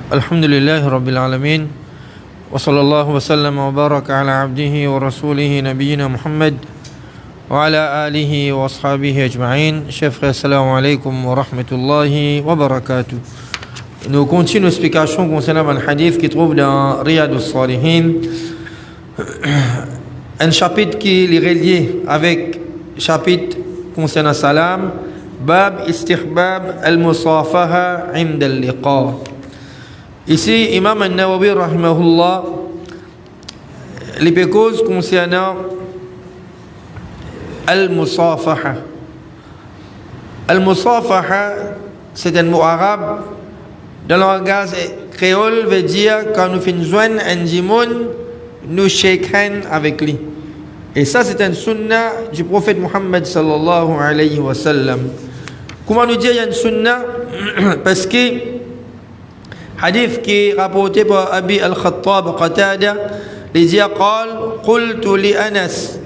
Alhamdulillahi Rabbil Alamin. Wa sallallahu wa sallam wa baraka ala abdihi wa rasulihi nabiyyina Muhammad wa ala alihi wa ashabihi ajma'in. Chers frères, assalamu alaikum wa rahmatullahi wa barakatuh. Nous continuons l'explication concernant un hadith qui trouve dans Riyad al-Salihin, un chapitre qui est relié avec chapitre concernant salam, Bab istihbab al-musafaha inda al-liqa. Ici, Imam al-Nawawi rahimahullah, les causes concernant al-musafaha. Al-musafaha, c'est un mot arabe. Dans le langage créole, veut dire quand nous faisons un jimoun, nous shakons avec lui. Et ça, c'est un sunnah du prophète Muhammad sallallahu alayhi wa sallam. Comment nous dire il y a une sunnah? Parce que hadith qui est rapporté par Abi al-Khattab Qatada, il dit qultu li Anas.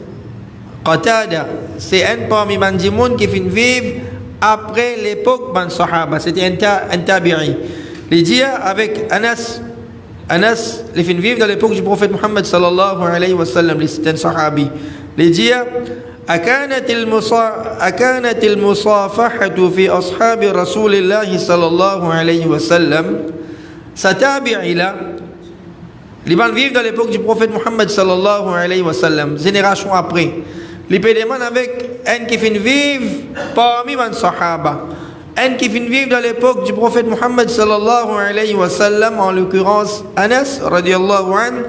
Qatada, c'est un parmi les gens qui finit vivre après l'époque des Sahaba, c'était un tabi'i. Il dit avec Anas, il finit vivre dans l'époque du prophète Muhammad sallallahu alayhi wa sallam, c'est un sahabi. Il dit أكانت المصافحة في أصحاب رسول الله صلى الله عليه وسلم. Ça tabi'i là, les gens vivent dans l'époque du prophète Muhammad sallallahu alayhi wa sallam, génération après. Les pédémans avec un qui finit vivre parmi les sahaba, un qui finit vivre dans l'époque du prophète Muhammad sallallahu alayhi wa sallam, en l'occurrence Anas radiyallahu an,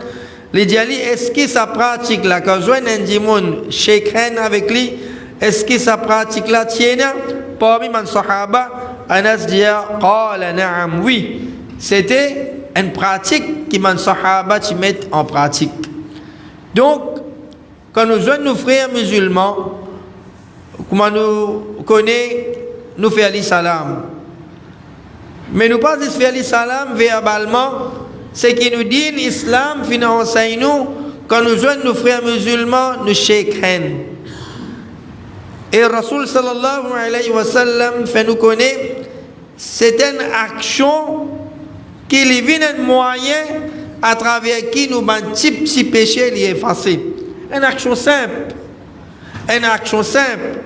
les diali, est-ce que ça pratique là, quand je vois un dimoun shakhan avec lui, est-ce que ça pratique là, tiena, parmi les sahaba? Anas dit, qala na'am, oui. C'était une pratique qui les sahaba mettent en pratique. Donc, quand nous jeunes nos frères musulmans, comment nous connaissons, nous faisons les salam. Mais nous pas faire les salam verbalement, c'est qui nous dit l'islam, enseigne nous, quand nous jeunes nos frères musulmans, nous shakhan. Et Rasul sallallahu alayhi wa sallam fait nous connaître, c'est une action qui est un moyen à travers qui nous un petit péché les effacer. Une action simple. Une action simple.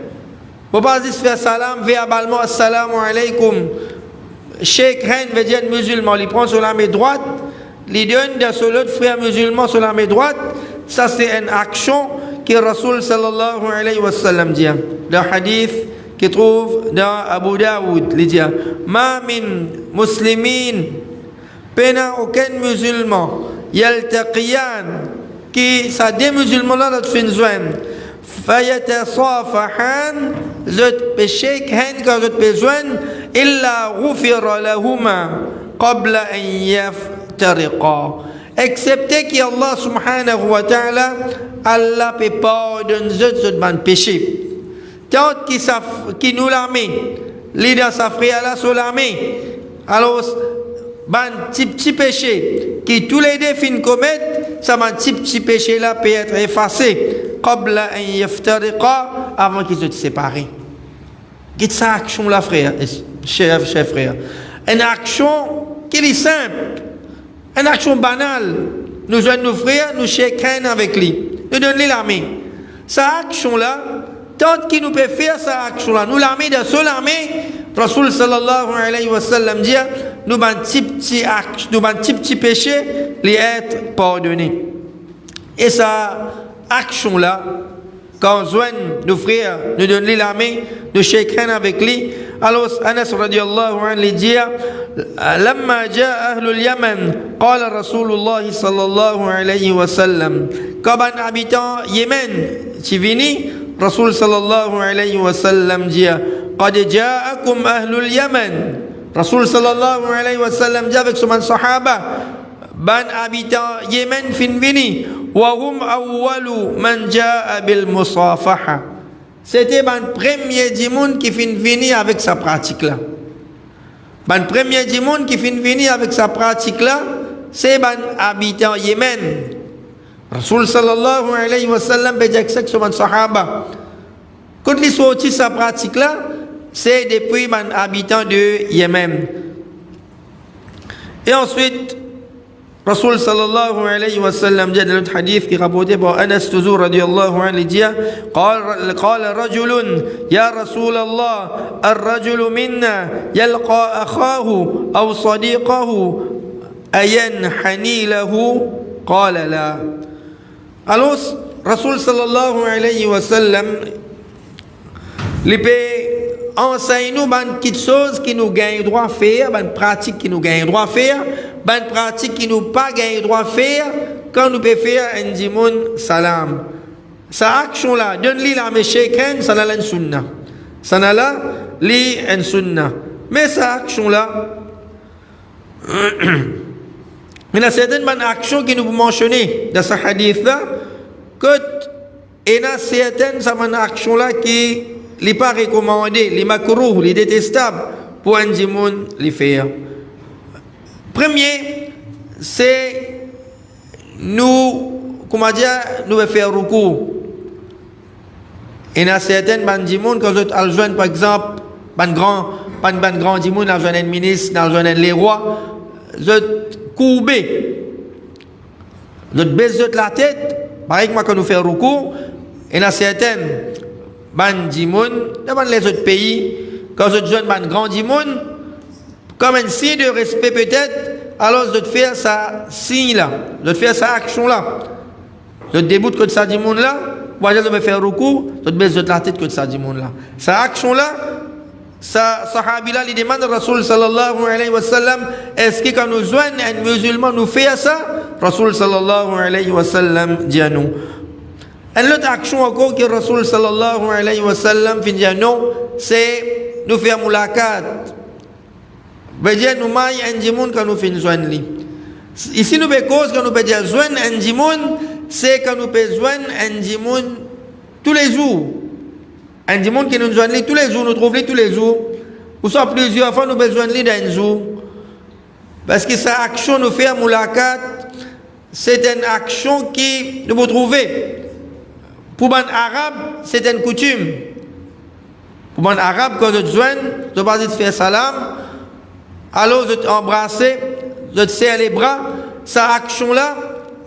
Vous ne pouvez pas faire salam verbalement, assalamu alaykum. Sheikh Ren veut dire musulman, il prend sur la main droite, il donne de son autre frère musulman sur la main droite. Ça, c'est une action que Rasul sallallahu alayhi wa sallam dit. Le hadith qui trouve dans Abu Daoud, il dit Ma min muslimin, pena aucun musulman, yaltaqiyan, qui ça des musulmans là de fin joindre, fayatasafahan, zot péché quand quand zot besoin, illa ghufira lahuma qabla an yaftariqa, excepté que Allah subhanahu wa ta'ala, Allah peut pardonner zot ban péché. Tant qui nous l'a mis, l'idée sa frère là sur la main, alors ban petit péché qui tous les deux fin commettent, ça ban petit péché là peut être effacé qabla an yaftariqa, avant qu'ils se séparent. Qu'est-ce que ça action là frère, cher frère? Une action qui est simple, une action banale. Nous joignons nos frères, nous chacun avec lui, nous donnons la main. Cette action là, tant qu'il nous peut faire cette action là, nous la main de seule main. Rasul sallallahu alayhi wa sallam dit, nous ban petit péché, les être pardonné. Et ça action là, quand on joigne nos frères, nous donnons la main, nous chacun avec lui. Alors Anas radiyallahu anhu dit, لما جاء أهل اليمن قال رسول الله صلى الله عليه وسلم, quand un habitant Yémen qui vini, Rasul sallallahu alayhi wa sallam dit, قد جاءكم أهل اليمن. Rasul sallallahu alayhi wa sallam dit avec son sahaba, ban habitant Yémen fin vini, وهم أول من جاء بالمصافحة. C'était le premier du monde qui finit venir avec sa pratique là. Le premier du monde qui finit venir avec sa pratique là, c'est les habitants Yémen. Rasul sallallahu alayhi wa sallam a dit que c'est les sahaba. Quand ils sont sortis sa pratique là, c'est depuis les habitants de Yémen. Et ensuite, Rasul sallallahu alayhi wa sallam dit dans le hadith qui est rapporté par Anas Tuzour radiallahu anhu, il dit قال رجل يا رسول الله الرجل منا يلقى أخاه أو صديقه أينحني له قال لا. Alors Rasul sallallahu alayhi wa sallam il peut enseigner nous quelque chose qui nous gagne droit à faire, une pratique qui nous gagne droit à faire, une pratique qui nous pas gagne droit à faire quand nous pouvons faire un dimoun salam. Sa action là, donne-lui la méchèque, ça n'a pas une sunna. Ça n'a pas une sunna. Mais sa action là, il y a certaines actions qui nous mentionner dans ce hadith là, que il y a certaines actions là qui n'est pas recommandé, les makrouh, les détestables pour un dimoun les faire. Premier, c'est nous, comment dire, nous faire recours. Il y a certaines dimoun quand vous allez joindre par exemple, pas de grand dimoun, vous joindre un ministre, vous joindre les rois, vous courbez, vous baissez la tête, pareil que moi quand nous faisons recours, il y a certaines ban dimoun dans les autres pays quand je joue ban grand dimoun comme un signe de respect peut-être, alors je faire ça signe là, je faire ça action là, je déboute que ça dimoun là, moi je vais faire recours, je baisse la tête que ça dimoun là, ça action là, ça sahabi là il demande à Rasul sallallahu alayhi wa sallam, est-ce que quand nous joignons un musulman nous fait ça? Rasul sallallahu alayhi wa sallam dit à nous. Une autre action encore que Rasul sallallahu alayhi wa sallam finit non, c'est nous faire moulakat. veut dire nous maille un dimoun quand nous finissons joindre lui. Ici nous peut cause quand nous peut dire joindre un dimoun, c'est quand nous peut joindre un dimoun tous les jours. Un dimoun qui nous joint tous les jours, nous trouvons tous les jours. Ou soit plusieurs fois nous besoin lui d'un jour. Parce que sa action nous fait moulakat, c'est une action qui nous peut trouver. Pour les Arabes, c'est une coutume. Pour les Arabes, quand je te joigne, je ne vais pas te faire salam, alors je t'embrasse, je te serre les bras. Cette action-là,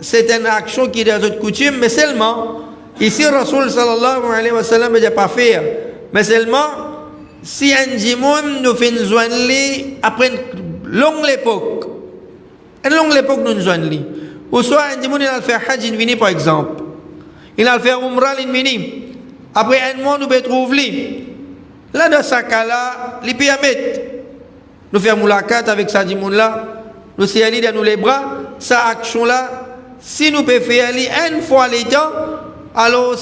c'est une action qui est dans notre coutume, mais seulement, ici, Rasul sallallahu alayhi wa sallam ne dit pas faire. Mais seulement, si un djimoun nous fait joindre après une longue époque, nous nous joignons. Ou soit un djimoun il a fait hajj, il vient par exemple. Il a fait umrah, il vient. Après un mois, nous pouvons trouver. Là, dans ce cas-là, les pyramide. Nous faisons moulakat avec sa djimoun là, nous serrons dans nous les bras, sa action-là, si nous pouvons faire une fois les temps, alors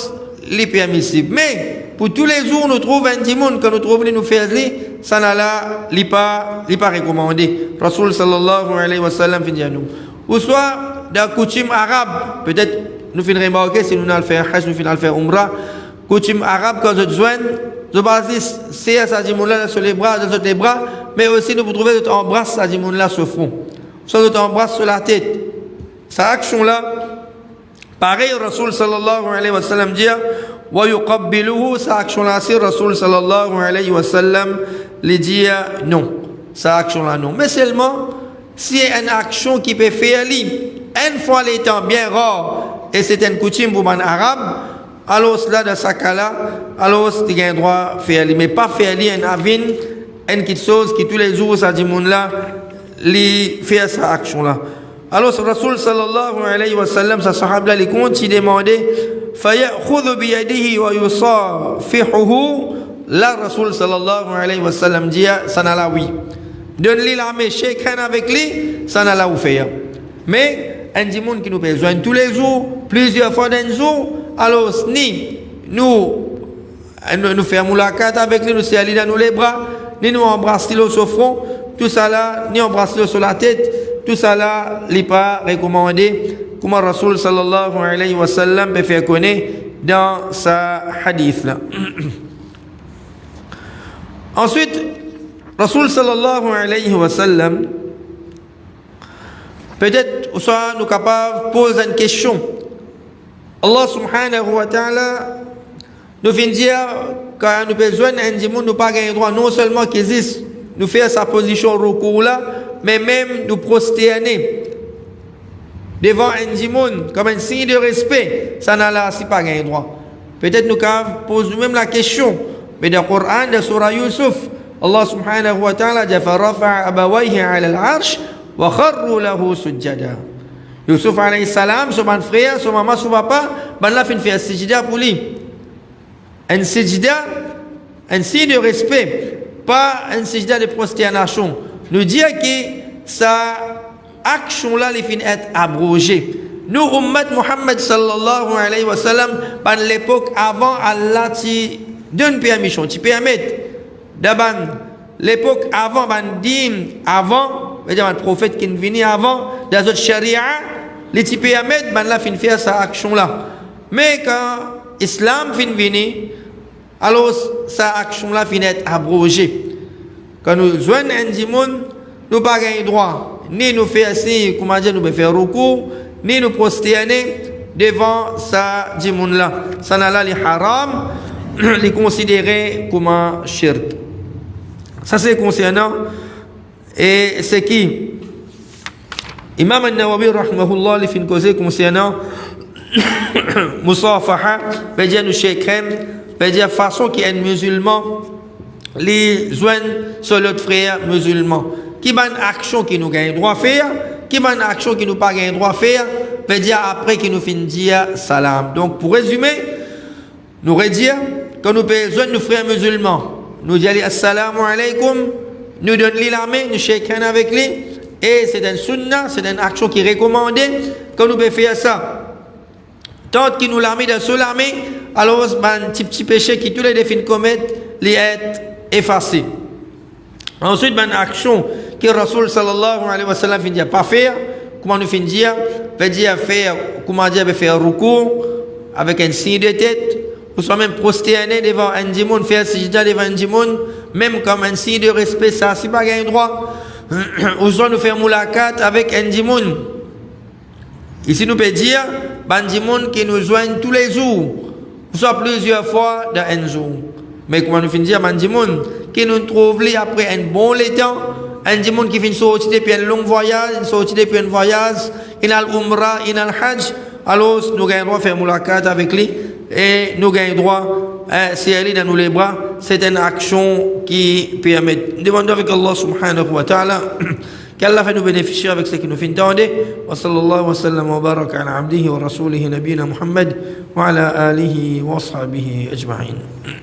les permissible. Mais pour tous les jours, nous trouvons un djimoun, quand nous trouvons nous faire ça n'a pas recommandé. Rasul sallallahu alayhi wa sallam finit à nous. Ou soit, dans la coutume arabe, peut-être nous finissons remarquer si nous allons faire hajj, nous finissons faire umrah, coutume arabe, quand je joigne, je base c'est sa djimoun là sur les bras, sur les bras, mais aussi nous pouvons trouver que embrasse sa djimoun là sur le front, soit nous embrasse sur la tête. Sa action là, pareil, Rasul sallallahu alayhi wa sallam dit, wa yuqabbiluhu, sa action là, c'est Rasul sallallahu alayhi wa sallam, lui dit non, sa action là non. Mais seulement, si y a une action qui peut faire une fois les temps bien rare, et c'est une coutume pour les Arabes, alors cela dans ce cas-là, alors tu as le droit de faire, mais pas faire un avin, une petite chose qui tous les jours, ça dit mon là, faire cette action-là. Alors, le Rasul sallallahu alayhi wa sallam, sa sahaba, il continue de demander, فَيَأْخُذُ بِيَدِهِ وَيُصَافِحُهُ. Là, Rasul sallallahu alayhi wa sallam dit, ça n'a la oui. Donne-lui la main, shake hand avec lui, ça n'a la ou faire. Mais, un dimoun qui nous besoin tous les jours, plusieurs fois d'un jour, alors, ni nous faire moulakat avec lui, nous serrer dans les bras, ni nous embrasser sur le front, tout ça là, ni embrasser sur la tête, tout ça là, n'est pas recommandé comment Rasul sallallahu alayhi wa sallam peut faire connaître dans sa hadith là. Ensuite, Rasul sallallahu alayhi wa sallam, peut-être soit nous capables de poser une question. Allah subhanahu wa ta'ala nous vient dire quand nous avons besoin d'un monde, nous pas gagner droit non seulement qu'il existe, nous faire sa position recours là, mais même nous prosterner devant un monde comme un signe de respect, ça n'a là si pas gagner droit. Peut-être nous pose nous-mêmes la question, mais dans le Coran, dans Surah Yusuf, Allah subhanahu wa ta'ala dit فَرَفَعَ أَبَوَيْهِ عَلَى الْعَرْشِ وَخَرُّوا لَهُ سُجَّدًا. Yusuf alayhi salam, son frère, son maman, son papa, ben là, il fait un sijda pour lui. Un sijda, un signe de respect, pas un sijda de prosternation. Nous dire que sa action-là, il finit être abrogée. Nous, Ummat Muhammad sallallahu alayhi wa sallam, par l'époque avant Allah, tu donnes permission, tu permets. D'abord, l'époque avant, avant, le prophète qui est venu avant, dans notre charia, les tu permets, là, fin faire sa action-là. Mais quand l'islam fin venir, alors sa action-là finit être abrogée. Quand nous joignons un dimon, nous n'avons pas droit, ni nous faire ainsi, comment dire, nous pouvons faire recours, ni nous prosterner devant sa dimon-là. Ça n'a là les haram, les considérer comme un shirk. Ça c'est concernant, et c'est qui Imam al-Nawawi rahmahullah les fin causer concernant musafaha, veut dire nous shakram, veut dire façon qui est un musulman les joindre sur l'autre frère musulman. Qui ban action qui nous gagne droit faire, qui ban action qui nous pas gagne droit faire, veut dire après qui nous fin dire salam. Donc pour résumer, nous redire quand nous besoin de nos frères musulmans, nous disons assalamu alaikum, nous donnons l'armée, nous shakons avec lui, et c'est un sunnah, c'est une action qui est recommandée quand nous pouvons faire ça. Tant qu'il nous l'a mis dans son armée, alors un petit péché qui tous les défis commettent, les être effacé. Ensuite, une action que Rasul sallallahu alayhi wa sallam finit pas faire, comment nous finit veut dire faire, comment dire, faire recours avec un signe de tête, ou soit même prosterner devant un dimon, faire sijda devant un dimon, même comme un signe de respect, ça, c'est pas un droit. Ou soit nous faire moulakat avec un dimon. Ici, nous pouvons dire, un dimon qui nous joigne tous les jours, ou soit plusieurs fois dans un jour. Mais comment nous finissons dire, un dimon qui nous trouve après un bon temps, un dimon qui finit sortir depuis un long voyage, sortir depuis un voyage, il a l'umrah, il a le hajj, alors nous avons droit de faire moulakat avec lui. Et nous gagnons droit, si elle est dans nos bras, c'est une action qui permet. Demandons avec Allah subhanahu wa ta'ala qu'Allah fait nous bénéficier avec ce qui nous fait entendre. Wa sallallahu wa sallam wa baraka ala abdihi wa rasulihi nabina Muhammad wa ala alihi wa ashabihi ajma'in.